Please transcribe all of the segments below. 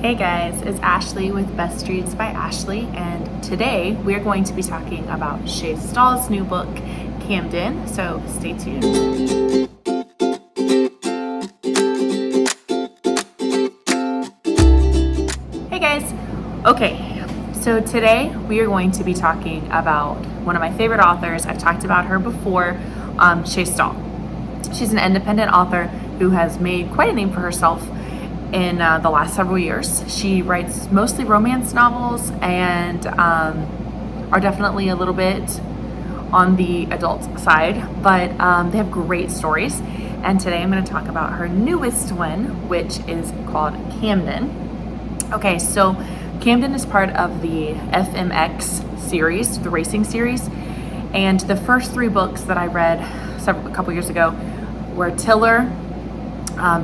Hey guys, it's Ashley with Best Streets by Ashley, and today we are going to be talking about Shey Stahl's new book, Camden, so stay tuned. Hey guys, okay, so today we are going to be talking about one of my favorite authors. I've talked about her before, Shey Stahl. She's an independent author who has made quite a name for herself in the last several years. She writes mostly romance novels and are definitely a little bit on the adult side, but they have great stories. And today I'm going to talk about her newest one, which is called Camden. Okay, so Camden is part of the FMX series, the racing series, and the first three books that I read a couple years ago were Tiller,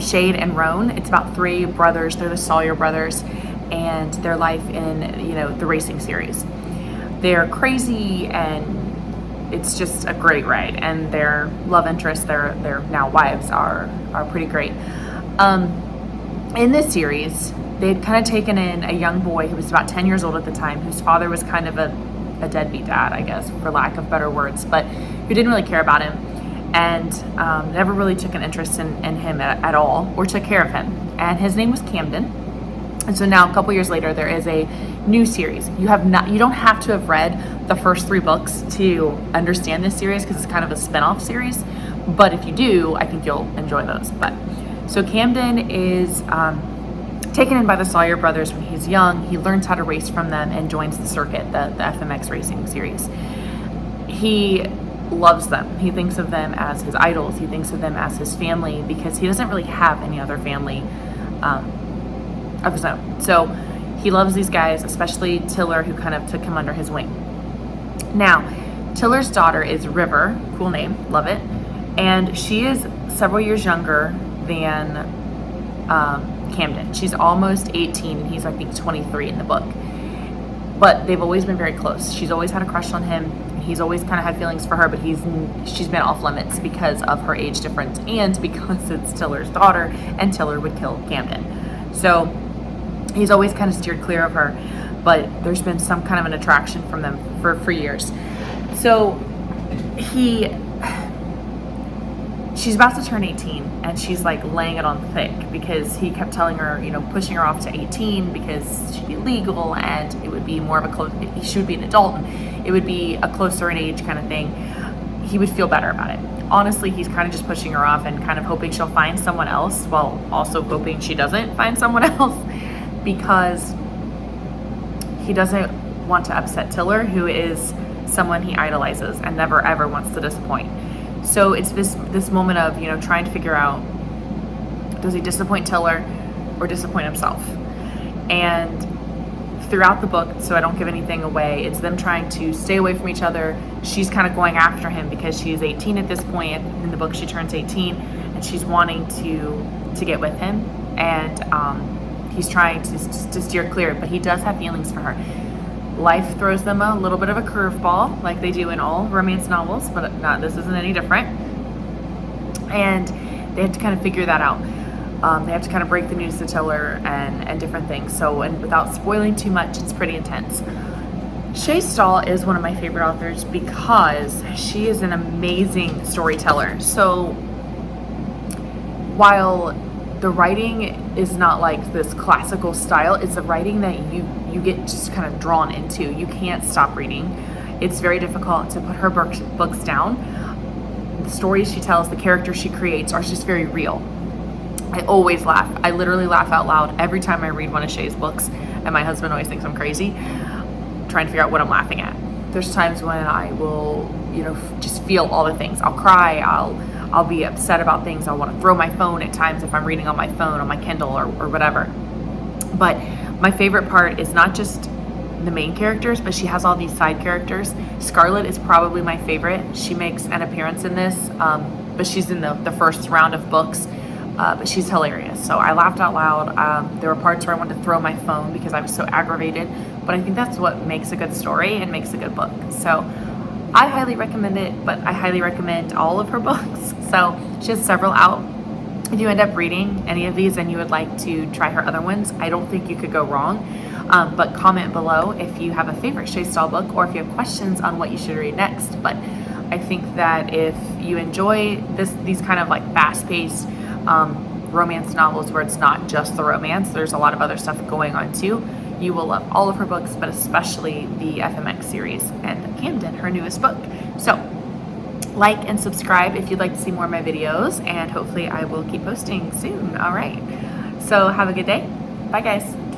Shade, and Roan. It's about three brothers. They're the Sawyer brothers, and their life in the racing series. They're crazy, and it's just a great ride. And their love interests, their now wives, are pretty great. In this series, they'd kind of taken in a young boy who was about 10 years old at the time, whose father was kind of a deadbeat dad, I guess, for lack of better words, but who didn't really care about him. And never really took an interest in him at all, or took care of him. And his name was Camden. And so now, a couple years later, there is a new series. You don't have to have read the first three books to understand this series, because it's kind of a spin-off series. But if you do, I think you'll enjoy those. So Camden is taken in by the Sawyer brothers when he's young. He learns how to race from them and joins the circuit, the FMX racing series. He loves them. He thinks of them as his idols. He thinks of them as his family, because he doesn't really have any other family of his own. So he loves these guys, especially Tiller, who kind of took him under his wing. Now, Tiller's daughter is River, cool name, love it, and she is several years younger than Camden. She's almost 18, and he's, I think, 23 in the book. But they've always been very close. She's always had a crush on him. He's always kind of had feelings for her, but she's been off limits because of her age difference and because it's Tiller's daughter, and Tiller would kill Camden. So he's always kind of steered clear of her, but there's been some kind of an attraction from them for years. So she's about to turn 18, and she's like laying it on thick, because he kept telling her, pushing her off to 18 because she'd be legal and it would be more of she would be an adult and it would be a closer in age kind of thing. He would feel better about it. Honestly, he's kind of just pushing her off and kind of hoping she'll find someone else, while also hoping she doesn't find someone else, because he doesn't want to upset Tiller, who is someone he idolizes and never ever wants to disappoint. So it's this moment of, trying to figure out, does he disappoint Tiller or disappoint himself? And throughout the book, so I don't give anything away, it's them trying to stay away from each other. She's kind of going after him because she's 18 at this point. In the book, she turns 18, and she's wanting to get with him. And he's trying to steer clear, but he does have feelings for her. Life throws them a little bit of a curveball, like they do in all romance novels, but this isn't any different. And they have to kind of figure that out. They have to kind of break the news to Tiller and different things. So, and without spoiling too much, it's pretty intense. Shey Stahl is one of my favorite authors because she is an amazing storyteller. So while the writing is not like this classical style, it's a writing that you get just kind of drawn into. You can't stop reading. It's very difficult to put her books down. The stories she tells, the characters she creates are just very real. I always laugh. I literally laugh out loud every time I read one of Shey's books, and my husband always thinks I'm crazy, trying to figure out what I'm laughing at. There's times when I will, just feel all the things. I'll cry, I'll be upset about things. I want to throw my phone at times if I'm reading on my phone, on my Kindle, or whatever. But my favorite part is not just the main characters, but she has all these side characters. Scarlett is probably my favorite. She makes an appearance in this, but she's in the first round of books. But she's hilarious. So I laughed out loud. There were parts where I wanted to throw my phone because I was so aggravated, but I think that's what makes a good story and makes a good book. So I highly recommend it, but I highly recommend all of her books. So she has several out. if you end up reading any of these and you would like to try her other ones, I don't think you could go wrong. But comment below if you have a favorite Shey Stahl book or if you have questions on what you should read next. But I think that if you enjoy these kind of like fast-paced romance novels where it's not just the romance, there's a lot of other stuff going on too, you will love all of her books, but especially the FMX series and Camden, her newest book. So like and subscribe if you'd like to see more of my videos, and hopefully I will keep posting soon. All right, so have a good day. Bye guys.